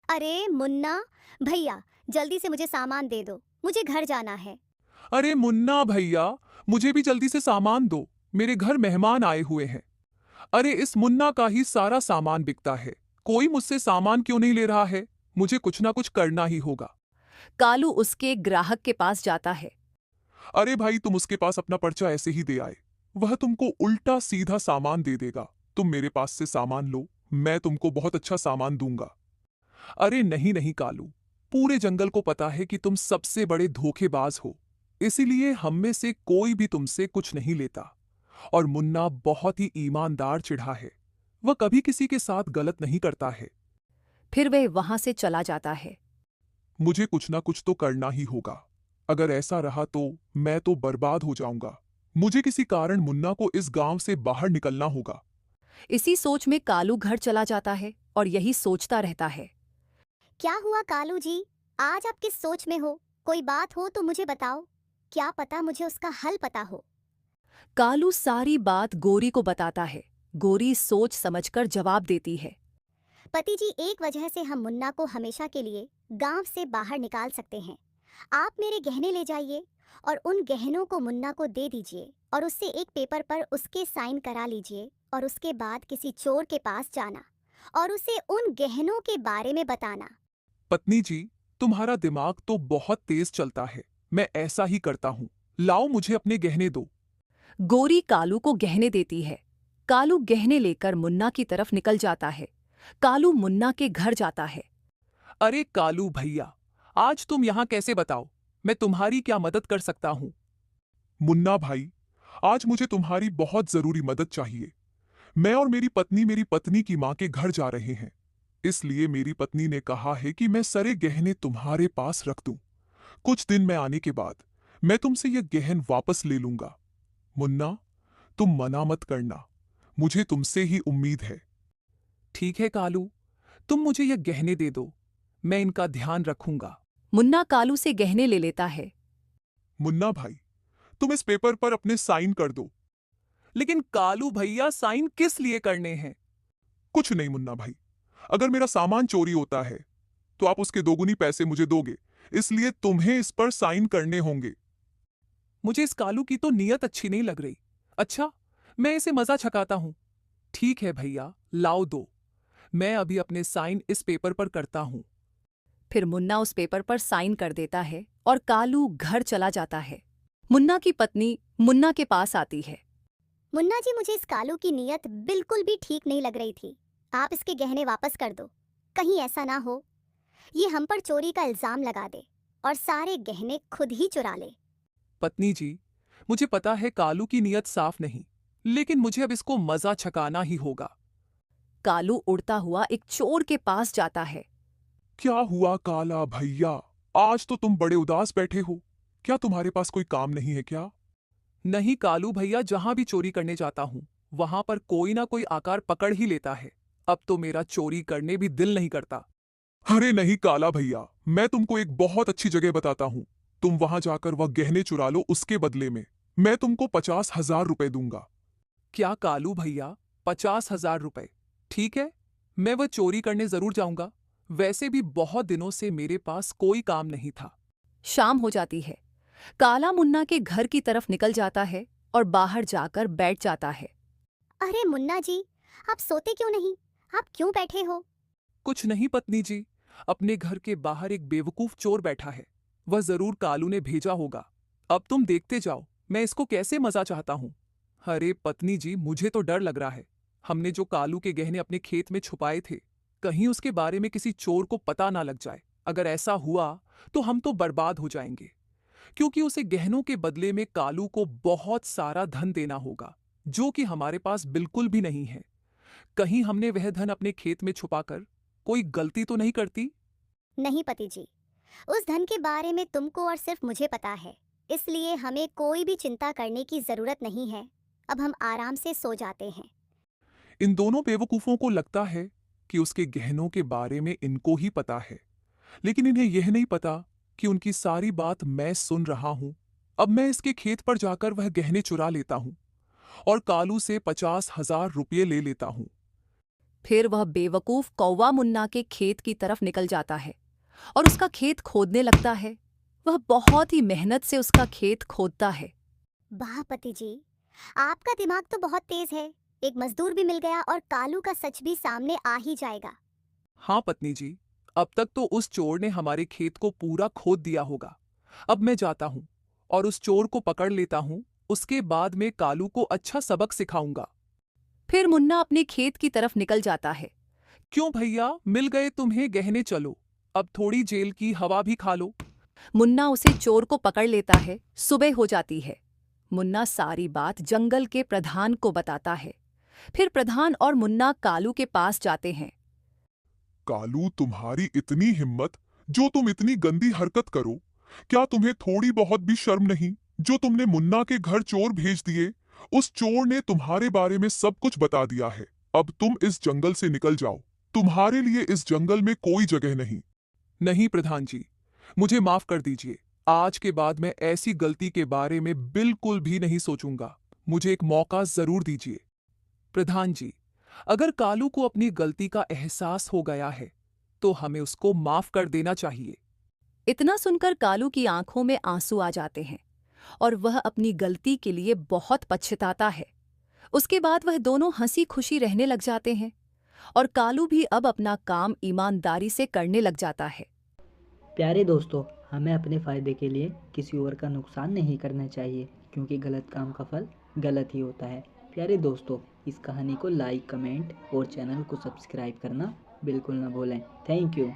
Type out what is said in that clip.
अरे मुन्ना भैया, जल्दी से मुझे सामान दे दो, मुझे घर जाना है। अरे मुन्ना भैया, मुझे भी जल्दी से सामान दो। मेरे घर मेहमान आए हुए हैं। अरे इस मुन्ना का ही सारा सामान बिकता है। कोई मुझसे सामान क्यों नहीं ले रहा है? मुझे कुछ ना कुछ करना ही होगा। कालू उसके ग्राहक के पास जाता है। अरे भाई, तुम उसके पास अपना पर्चा ऐसे ही दे आए। वह तुमको उल्टा सीधा सामान दे देगा। तुम मेरे पास से सामान लो, मैं तुमको बहुत अच्छा सामान दूंगा। अरे नहीं नहीं कालू, पूरे जंगल को पता है कि तुम सबसे बड़े धोखेबाज हो। इसीलिए हम में से कोई भी तुमसे कुछ नहीं लेता। और मुन्ना बहुत ही ईमानदार चिढ़ा है। वह कभी किसी के साथ गलत नहीं करता है। फिर वह वहां से चला जाता है। मुझे कुछ ना कुछ तो करना ही होगा। अगर ऐसा रहा तो मैं तो बर्बाद हो जाऊंगा। मुझे किसी कारण मुन्ना को इस गांव से बाहर निकलना होगा। इसी सोच में कालू घर चला जाता है और यही सोचता रहता है। क्या हुआ कालू जी? आज आप किस सोच में हो? कोई बात हो तो मुझे बताओ। क्या पता मुझे उसका हल पता हो। कालू सारी बात गोरी को बताता है। गोरी सोच समझकर जवाब देती है। पति जी, एक वजह से हम मुन्ना को हमेशा के लिए गांव से बाहर निकाल सकते हैं। आप मेरे गहने ले जाइए और उन गहनों को मुन्ना को दे दीजिए और उससे एक पेपर पर उसके साइन करा लीजिए और उसके बाद किसी चोर के पास जाना और उसे उन गहनों के बारे में बताना। पत्नी जी, तुम्हारा दिमाग तो बहुत तेज चलता है। मैं ऐसा ही करता हूँ। लाओ, मुझे अपने गहने दो। गोरी कालू को गहने देती है। कालू गहने लेकर मुन्ना की तरफ निकल जाता है। कालू मुन्ना के घर जाता है। अरे कालू भैया, आज तुम यहाँ कैसे बताओ? मैं तुम्हारी क्या मदद कर सकता हूँ? मुन्ना भाई, आज मुझे तुम्हारी बहुत जरूरी मदद चाहिए। मैं और मेरी पत्नी की माँ के घर जा रहे हैं। इसलिए मेरी पत्नी ने कहा है कि मैं सारे गहने तुम्हारे पास रख दूं। कुछ दिन में आने के बाद मैं तुमसे ये गहन वापस ले लूंगा। मुन्ना, तुम मना मत करना। मुझे तुमसे ही उम्मीद है। ठीक है कालू, तुम मुझे ये गहने दे दो। मैं इनका ध्यान रखूंगा। मुन्ना कालू से गहने ले लेता है। मुन्ना भाई, तुम इस पेपर पर अपने साइन कर दो। लेकिन कालू भैया, साइन किस लिए करने हैं? कुछ नहीं मुन्ना भाई, अगर मेरा सामान चोरी होता है तो आप उसके दोगुनी पैसे मुझे दोगे। इसलिए तुम्हें इस पर साइन करने होंगे। मुझे इस कालू की तो नीयत अच्छी नहीं लग रही। अच्छा, मैं इसे मजा छकाता हूं। ठीक है भैया, लाओ दो। मैं अभी अपने साइन इस पेपर पर करता हूं। फिर मुन्ना उस पेपर पर साइन कर देता है और कालू घर चला जाता है। मुन्ना की पत्नी मुन्ना के पास आती है। मुन्ना जी, मुझे इस कालू की नीयत बिल्कुल भी ठीक नहीं लग रही थी। आप इसके गहने वापस कर दो। कहीं ऐसा ना हो ये हम पर चोरी का इल्जाम लगा दे और सारे गहने खुद ही चुरा ले। पत्नी जी, मुझे पता है कालू की नीयत साफ नहीं, लेकिन मुझे अब इसको मजा छकाना ही होगा। कालू उड़ता हुआ एक चोर के पास जाता है। क्या हुआ काला भैया? आज तो तुम बड़े उदास बैठे हो। क्या तुम्हारे पास कोई काम नहीं है क्या? नहीं कालू भैया, जहां भी चोरी करने जाता हूं वहां पर कोई ना कोई आकार पकड़ ही लेता है। अब तो मेरा चोरी करने भी दिल नहीं करता। अरे नहीं काला भैया, मैं तुमको एक बहुत अच्छी जगह बताता हूँ। तुम वहां जाकर वह गहने चुरा लो। उसके बदले में मैं तुमको 50,000 रुपए दूंगा। क्या कालू भैया, 50,000 रुपए? ठीक है, मैं वह चोरी करने जरूर जाऊंगा। वैसे भी बहुत दिनों से मेरे पास कोई काम नहीं था। शाम हो जाती है। काला मुन्ना के घर की तरफ निकल जाता है और बाहर जाकर बैठ जाता है। अरे मुन्ना जी, आप सोते क्यों नहीं? आप क्यों बैठे हो? कुछ नहीं पत्नी जी, अपने घर के बाहर एक बेवकूफ चोर बैठा है। वह जरूर कालू ने भेजा होगा। अब तुम देखते जाओ मैं इसको कैसे मजा चाहता हूं। अरे पत्नी जी, मुझे तो डर लग रहा है। हमने जो कालू के गहने अपने खेत में छुपाए थे, कहीं उसके बारे में किसी चोर को पता ना लग जाए। अगर ऐसा हुआ तो हम तो बर्बाद हो जाएंगे, क्योंकि उसे गहनों के बदले में कालू को बहुत सारा धन देना होगा, जो कि हमारे पास बिल्कुल भी नहीं है। कहीं हमने वह धन अपने खेत में छुपाकर कोई गलती तो नहीं करती? नहीं पति जी, उस धन के बारे में तुमको और सिर्फ मुझे पता है, इसलिए हमें कोई भी चिंता करने की जरूरत नहीं है। अब हम आराम से सो जाते हैं। इन दोनों बेवकूफों को लगता है कि उसके गहनों के बारे में इनको ही पता है, लेकिन इन्हें यह नहीं पता कि उनकी सारी बात मैं सुन रहा हूं। अब मैं इसके खेत पर जाकर वह गहने चुरा लेता हूं और कालू से 50,000 रुपये ले लेता हूं। फिर वह बेवकूफ कौवा मुन्ना के खेत की तरफ निकल जाता है और उसका खेत खोदने लगता है। वह बहुत ही मेहनत से उसका खेत खोदता है। वाह पति जी, आपका दिमाग तो बहुत तेज है। एक मजदूर भी मिल गया और कालू का सच भी सामने आ ही जाएगा। हाँ पत्नी जी, अब तक तो उस चोर ने हमारे खेत को पूरा खोद दिया होगा। अब मैं जाता हूँ और उस चोर को पकड़ लेता हूँ। उसके बाद मैं कालू को अच्छा सबक सिखाऊंगा। फिर मुन्ना अपने खेत की तरफ निकल जाता है। क्यों भैया, मिल गए तुम्हें गहने, चलो अब थोड़ी जेल की हवा भी खा लो। मुन्ना उसे चोर को पकड़ लेता है। सुबह हो जाती है। मुन्ना सारी बात जंगल के प्रधान को बताता है। फिर प्रधान और मुन्ना कालू के पास जाते हैं। कालू, तुम्हारी इतनी हिम्मत, जो तुम इतनी गंदी हरकत करो। क्या तुम्हें थोड़ी बहुत भी शर्म नहीं? जो तुमने मुन्ना के घर चोर भेज दिए। उस चोर ने तुम्हारे बारे में सब कुछ बता दिया है। अब तुम इस जंगल से निकल जाओ। तुम्हारे लिए इस जंगल में कोई जगह नहीं। नहीं प्रधान जी, मुझे माफ कर दीजिए। आज के बाद मैं ऐसी गलती के बारे में बिल्कुल भी नहीं सोचूंगा। मुझे एक मौका जरूर दीजिए। प्रधान जी, अगर कालू को अपनी गलती का एहसास हो गया है तो हमें उसको माफ कर देना चाहिए। इतना सुनकर कालू की आंखों में आंसू आ जाते हैं और वह अपनी गलती के लिए बहुत पछताता है। उसके बाद वह दोनों हंसी खुशी रहने लग जाते हैं और कालू भी अब अपना काम ईमानदारी से करने लग जाता है। प्यारे दोस्तों, हमें अपने फ़ायदे के लिए किसी और का नुकसान नहीं करना चाहिए, क्योंकि गलत काम का फल गलत ही होता है। प्यारे दोस्तों, इस कहानी को लाइक, कमेंट और चैनल को सब्सक्राइब करना बिल्कुल ना भूलें। Thank you.